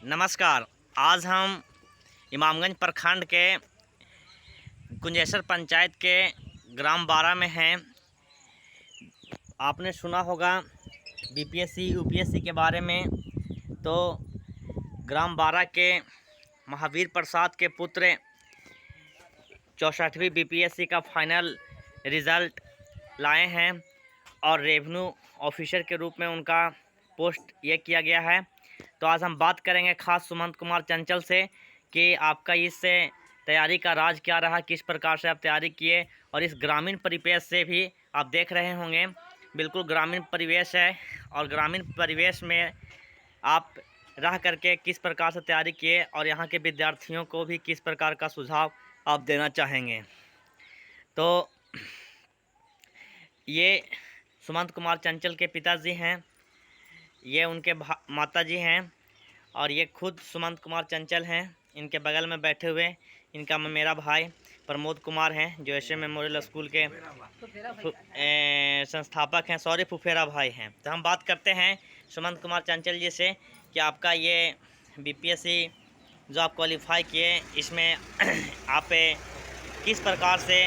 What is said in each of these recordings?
नमस्कार। आज हम इमामगंज प्रखंड के कुंजेसर पंचायत के ग्राम बारा में हैं। आपने सुना होगा बीपीएससी यूपीएससी के बारे में। तो ग्राम बारा के महावीर प्रसाद के पुत्र 64वीं बीपीएससी का फाइनल रिज़ल्ट लाए हैं और रेवेन्यू ऑफिसर के रूप में उनका पोस्ट ये किया गया है। तो आज हम बात करेंगे खास सुमंत कुमार चंचल से कि आपका इससे तैयारी का राज क्या रहा, किस प्रकार से आप तैयारी किए, और इस ग्रामीण परिवेश से भी आप देख रहे होंगे बिल्कुल ग्रामीण परिवेश है, और ग्रामीण परिवेश में आप रह करके किस प्रकार से तैयारी किए और यहाँ के विद्यार्थियों को भी किस प्रकार का सुझाव आप देना चाहेंगे। तो ये सुमंत कुमार चंचल के पिताजी हैं, ये उनके माता जी हैं, और ये खुद सुमंत कुमार चंचल हैं। इनके बगल में बैठे हुए इनका मेरा भाई प्रमोद कुमार हैं, जो एस मेमोरियल स्कूल के संस्थापक हैं। सॉरी, फुफेरा भाई हैं। तो हम बात करते हैं सुमंत कुमार चंचल जी से कि आपका ये बीपीएससी जो आप क्वालिफाई किए, इसमें आप किस प्रकार से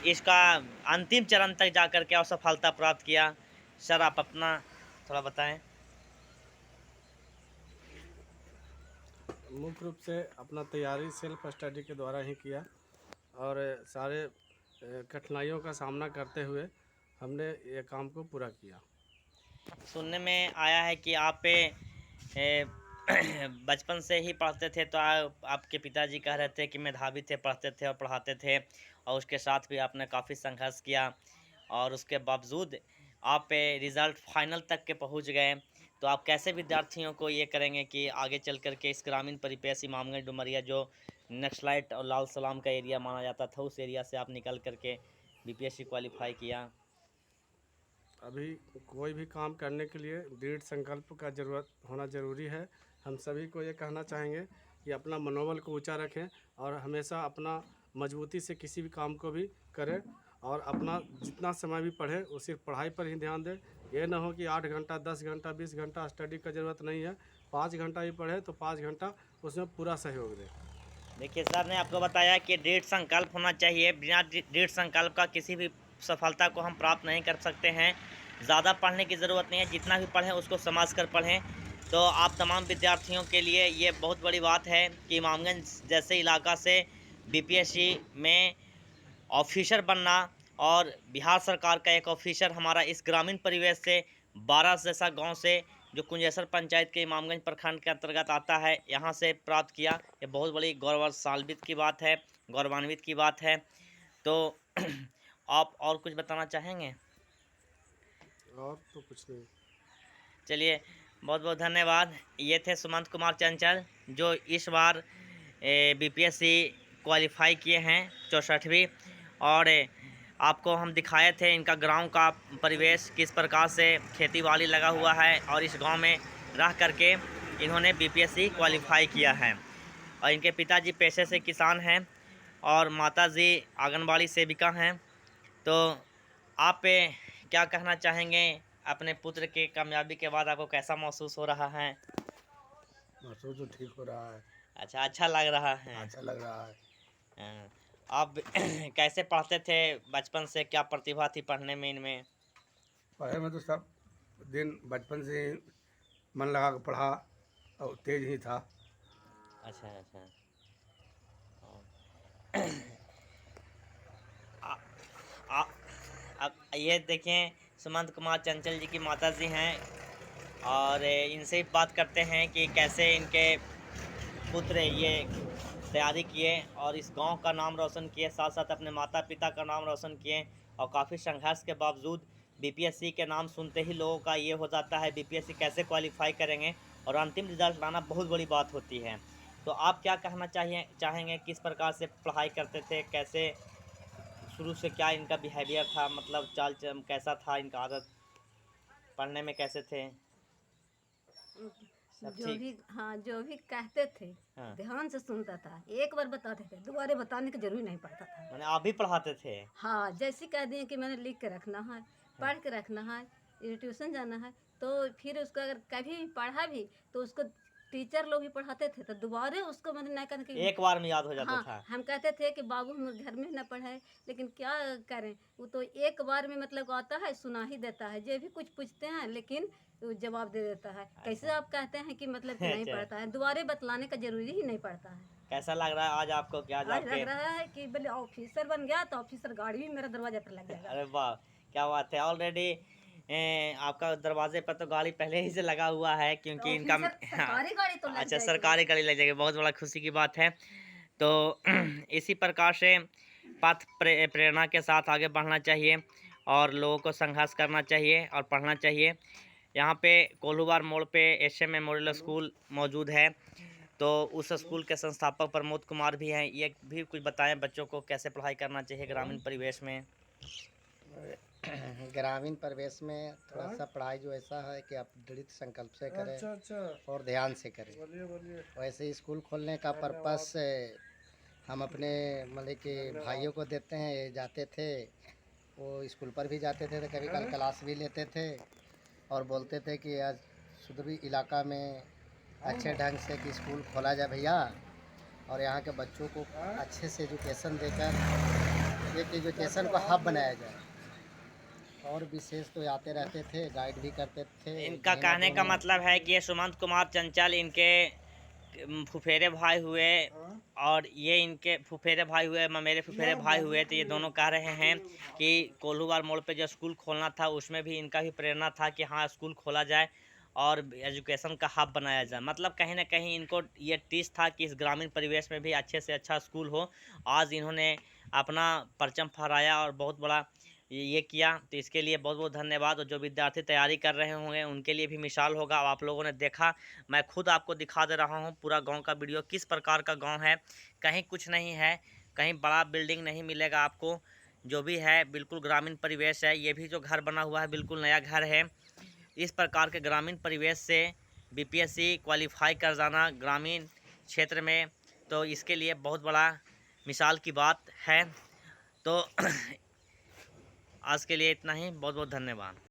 इसका अंतिम चरण तक जा कर के और सफलता प्राप्त किया। सर, आप अपना थोड़ा बताएं। मुख्य रूप से अपना तैयारी सेल्फ स्टडी के द्वारा ही किया और सारे कठिनाइयों का सामना करते हुए हमने ये काम को पूरा किया। सुनने में आया है कि आप बचपन से ही पढ़ते थे, तो आपके पिताजी कह रहे थे कि मेधावी थे, पढ़ते थे और पढ़ाते थे, और उसके साथ भी आपने काफ़ी संघर्ष किया और उसके बावजूद आप रिज़ल्ट फाइनल तक के पहुंच गए। तो आप कैसे विद्यार्थियों को ये करेंगे कि आगे चल कर के इस ग्रामीण परिपेश इमामगंज डुमरिया जो नक्सलाइट और लाल सलाम का एरिया माना जाता था, उस एरिया से आप निकल कर के बीपीएससी क्वालिफाई किया। अभी कोई भी काम करने के लिए दृढ़ संकल्प का जरूरत होना ज़रूरी है। हम सभी को ये कहना चाहेंगे कि अपना मनोबल को ऊंचा रखें और हमेशा अपना मजबूती से किसी भी काम को भी करें, और अपना जितना समय भी पढ़ें वो सिर्फ पढ़ाई पर ही ध्यान दें। ये ना हो कि 8 घंटा 10 घंटा 20 घंटा स्टडी का ज़रूरत नहीं है। 5 घंटा भी पढ़े तो 5 घंटा उसमें पूरा सहयोग दें। देखिए, सर ने आपको बताया कि दृढ़ संकल्प होना चाहिए। बिना दृढ़ संकल्प का किसी भी सफलता को हम प्राप्त नहीं कर सकते हैं। ज़्यादा पढ़ने की ज़रूरत नहीं है, जितना भी पढ़ें उसको समझ कर पढ़ें। तो आप तमाम विद्यार्थियों के लिए ये बहुत बड़ी बात है कि इमामगंज जैसे इलाका से बीपीएससी में ऑफिसर बनना, और बिहार सरकार का एक ऑफिसर हमारा इस ग्रामीण परिवेश से 12 जैसा गांव से जो कुंजेसर पंचायत के इमामगंज प्रखंड के अंतर्गत आता है, यहाँ से प्राप्त किया। ये बहुत बड़ी गौरवान्वित की बात है, गौरवान्वित की बात है। तो आप और कुछ बताना चाहेंगे? और तो कुछ नहीं। चलिए, बहुत बहुत धन्यवाद। ये थे सुमंत कुमार चंचल, जो इस बार बीपीएससी क्वालिफाई किए हैं 64वीं। और आपको हम दिखाए थे इनका गांव का परिवेश किस प्रकार से खेती बाड़ी लगा हुआ है, और इस गांव में रह करके इन्होंने बीपीएससी क्वालिफाई किया है। और इनके पिताजी पेशे से किसान हैं और माताजी आंगनबाड़ी सेविका हैं। तो आप क्या कहना चाहेंगे? अपने पुत्र के कामयाबी के बाद आपको कैसा महसूस हो रहा है? महसूस तो ठीक हो रहा है। अच्छा लग रहा है। अच्छा लग रहा है। हाँ, आप कैसे पढ़ते थे बचपन से? क्या प्रतिभा थी पढ़ने में इनमें? पढ़ाई में तो सब दिन बचपन से ही मन लगा कर पढ़ा और तेज ही था। अच्छा अच्छा। हाँ। आ, आ, अब ये देखें, सुमंत कुमार चंचल जी की माता जी हैं, और इनसे बात करते हैं कि कैसे इनके पुत्र ये तैयारी किए और इस गांव का नाम रोशन किए, साथ साथ अपने माता पिता का नाम रोशन किए। और काफ़ी संघर्ष के बावजूद बीपीएससी के नाम सुनते ही लोगों का ये हो जाता है बीपीएससी कैसे क्वालिफाई करेंगे, और अंतिम रिजल्ट लाना बहुत बड़ी बात होती है। तो आप क्या कहना चाहेंगे, किस प्रकार से पढ़ाई करते थे, कैसे शुरू से क्या इनका बिहेवियर था, मतलब चाल चलन कैसा था, इनका आदत पढ़ने में कैसे थे? सब जो ठीक? भी हाँ जो भी कहते थे हाँ, ध्यान से सुनता था। एक बार बताते थे, दोबारा बताने की जरूरी नहीं पड़ता था। मैंने आप भी पढ़ाते थे? हाँ, जैसे कह दिए कि मैंने लिख के रखना है, हाँ। पढ़ के रखना है, ये ट्यूशन जाना है, तो फिर उसको अगर कभी भी पढ़ा भी तो उसको टीचर लोग भी पढ़ाते थे तो दोबारा उसको मैंने नहीं करने की। एक बार में याद हो जाता हाँ, था। हम कहते थे कि बाबू हम घर में न पढ़ाए, लेकिन क्या करें, वो तो एक बार में मतलब आता है, सुना ही देता है। जो भी कुछ पूछते हैं लेकिन वो जवाब दे देता है। कैसे अच्छा। आप कहते हैं कि मतलब कि नहीं अच्छा, पढ़ता है, दोबारा बतलाने का ज़रूरी ही नहीं पड़ता है। कैसा लग रहा है आज आपको कि आज आज आपके लग रहा है कि भले ऑफिसर बन गया तो ऑफिसर गाड़ी भी मेरा दरवाजे पर लग जाएगा। अरे वाह! क्या बात है। ऑलरेडी आपका दरवाज़े पर तो गाड़ी पहले ही से लगा हुआ है तो क्योंकि इनका ऑफिसर हाँ, सरकारी गाड़ी तो लग अच्छा जाएगी। सरकारी गाड़ी लग जाएगी, बहुत बड़ा खुशी की बात है। तो इसी प्रकार से पथ प्रेरणा के साथ आगे बढ़ना चाहिए और लोगों को संघर्ष करना चाहिए और पढ़ना चाहिए। यहाँ पे कोल्हुवार मोड़ पे एसएम मेमोरियल स्कूल मौजूद है, तो उस स्कूल के संस्थापक प्रमोद कुमार भी हैं। ये भी कुछ बताएँ बच्चों को कैसे पढ़ाई करना चाहिए ग्रामीण परिवेश में? ग्रामीण परिवेश में थोड़ा सा पढ़ाई जो ऐसा है कि आप दृढ़ संकल्प से करें अच्छा और ध्यान से करें। बोलिए। वैसे ही स्कूल खोलने का पर्पस हम अपने मतलब कि भाइयों को देते हैं, ये जाते थे, वो स्कूल पर भी जाते थे तो कभी कल क्लास भी लेते थे और बोलते थे कि आज सुदूरी इलाका में अच्छे ढंग से कि स्कूल खोला जाए भैया, और यहाँ के बच्चों को अच्छे से एजुकेशन देकर एक एजुकेशन को हब बनाया जाए। और विशेष तो आते रहते थे, गाइड भी करते थे। इनका महीना कहने 2 का महीना मतलब है कि ये सुमंत कुमार चंचल इनके फुफेरे भाई हुए और ये इनके फुफेरे भाई हुए, मेरे फुफेरे भाई हुए। तो ये दोनों कह रहे हैं कि कोल्हुवार मोड़ पे जो स्कूल खोलना था उसमें भी इनका भी प्रेरणा था कि हाँ स्कूल खोला जाए और एजुकेशन का हब बनाया जाए। मतलब कहीं ना कहीं इनको ये टीस था कि इस ग्रामीण परिवेश में भी अच्छे से अच्छा स्कूल हो। आज इन्होंने अपना परचम फहराया और बहुत बड़ा ये किया, तो इसके लिए बहुत बहुत धन्यवाद। और जो विद्यार्थी तैयारी कर रहे होंगे उनके लिए भी मिसाल होगा। अब आप लोगों ने देखा, मैं खुद आपको दिखा दे रहा हूँ पूरा गांव का वीडियो, किस प्रकार का गांव है। कहीं कुछ नहीं है, कहीं बड़ा बिल्डिंग नहीं मिलेगा आपको, जो भी है बिल्कुल ग्रामीण परिवेश है। ये भी जो घर बना हुआ है बिल्कुल नया घर है। इस प्रकार के ग्रामीण परिवेश से बीपीएससी क्वालिफाई कर जाना ग्रामीण क्षेत्र में, तो इसके लिए बहुत बड़ा मिसाल की बात है। तो आज के लिए इतना ही, बहुत बहुत धन्यवाद।